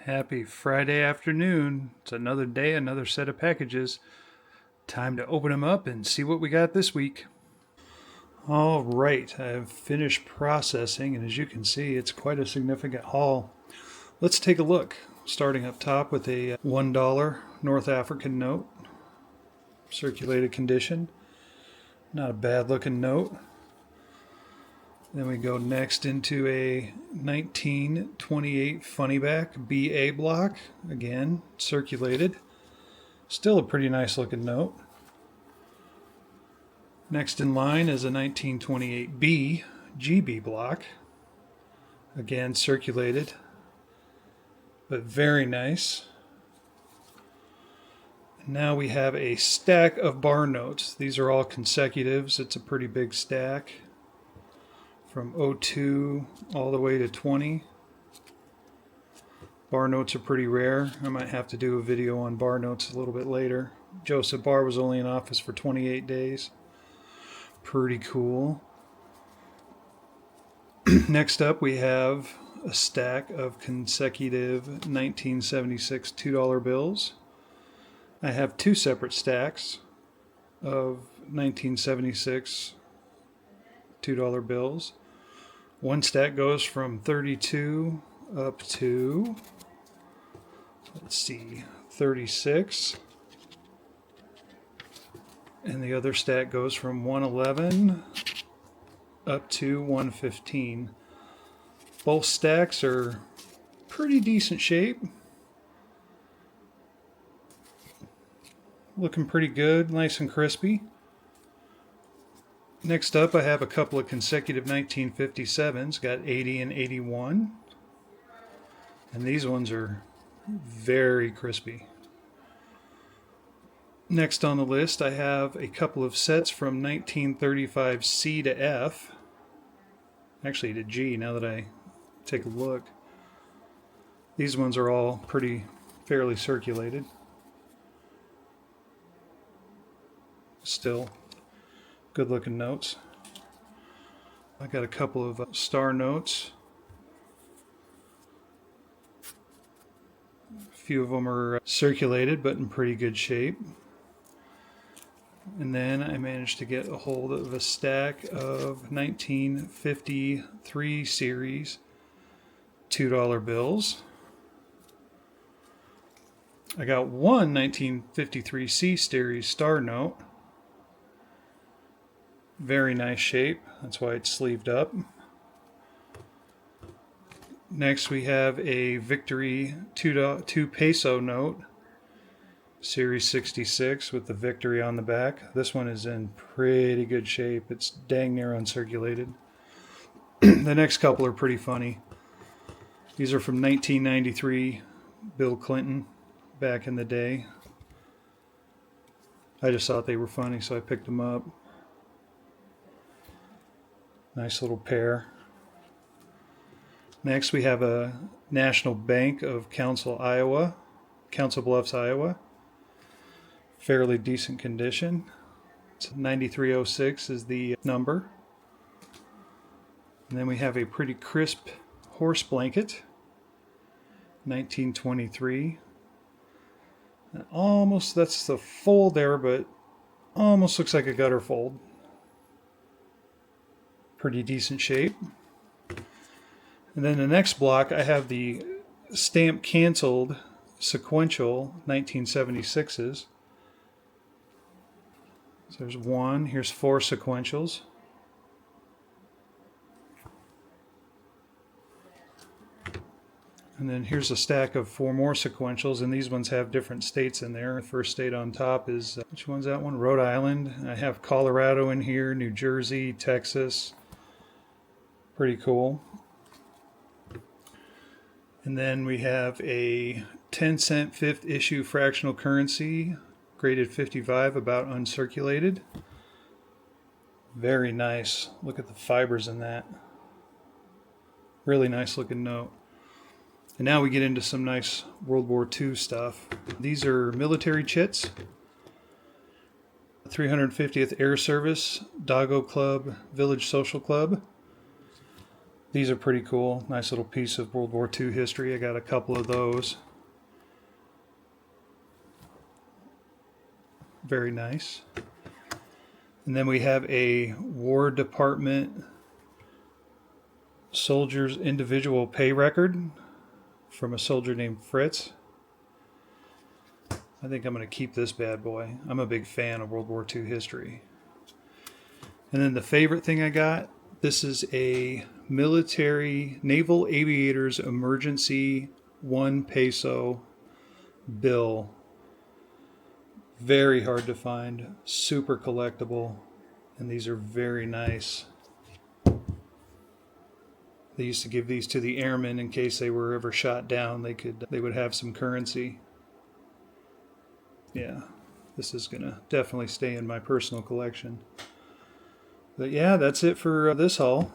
Happy Friday afternoon. It's another day, another set of packages. Time to open them up and see what we got this week. All right, I've finished processing, and as you can see, it's quite a significant haul. Let's take a look. Starting up top with a $1 North African note, circulated condition. Not a bad looking note. Then we go next into a 1928 Funnyback BA block, again circulated. Still a pretty nice looking note. Next in line is a 1928B GB block, again circulated, but very nice. Now we have a stack of bar notes. These are all consecutives. It's a pretty big stack from 02 all the way to 20. Bar notes are pretty rare. I might have to do a video on bar notes a little bit later. Joseph Barr was only in office for 28 days. Pretty cool. Next up, we have a stack of consecutive 1976 $2 bills. I have two separate stacks of 1976 $2 bills. One stack goes from 32 up to, let's see, 36. And the other stack goes from 111 up to 115. Both stacks are pretty decent shape. Looking pretty good, nice and crispy. Next up, I have a couple of consecutive 1957s, got 80 and 81. And these ones are very crispy. Next on the list, I have a couple of sets from 1935 C to F. Actually to G, now that I take a look. These ones are all fairly circulated. Still good looking notes. I got a couple of star notes. A few of them are circulated but in pretty good shape. And then I managed to get a hold of a stack of 1953 series $2 bills. I got one 1953 C series star note. Very nice shape. That's why it's sleeved up. Next we have a Victory 2 peso note. Series 66 with the Victory on the back. This one is in pretty good shape. It's dang near uncirculated. The next couple are pretty funny. These are from 1993 Bill Clinton back in the day. I just thought they were funny, so I picked them up. Nice little pair. Next we have a National Bank of Council Bluffs, Iowa. Fairly decent condition. It's 9306 is the number. And then we have a pretty crisp horse blanket, 1923. And almost, that's the fold there, but almost looks like a gutter fold. Pretty decent shape. And then the next block, I have the stamp canceled sequential 1976s. So there's one, here's four sequentials. And then here's a stack of four more sequentials, and these ones have different states in there. The first state on top is, which one's that one? Rhode Island. I have Colorado in here, New Jersey, Texas. Pretty cool. And then we have a 10-cent fifth issue fractional currency, graded 55, about uncirculated. Very nice. Look at the fibers in that. Really nice looking note. And now we get into some nice World War II stuff. These are military chits. 350th Air Service, Dago Club, Village Social Club. These are pretty cool. Nice little piece of World War II history. I got a couple of those. Very nice. And then we have a War Department soldier's individual pay record from a soldier named Fritz. I think I'm going to keep this bad boy. I'm a big fan of World War II history. And then the favorite thing I got, this is a military naval aviators emergency 1 peso bill. Very hard to find, super collectible, and these are very nice. They used to give these to the airmen in case they were ever shot down. They would have some currency. Yeah, this is gonna definitely stay in my personal collection. But yeah, that's it for this haul.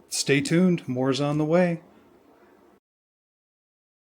Stay tuned, more's on the way.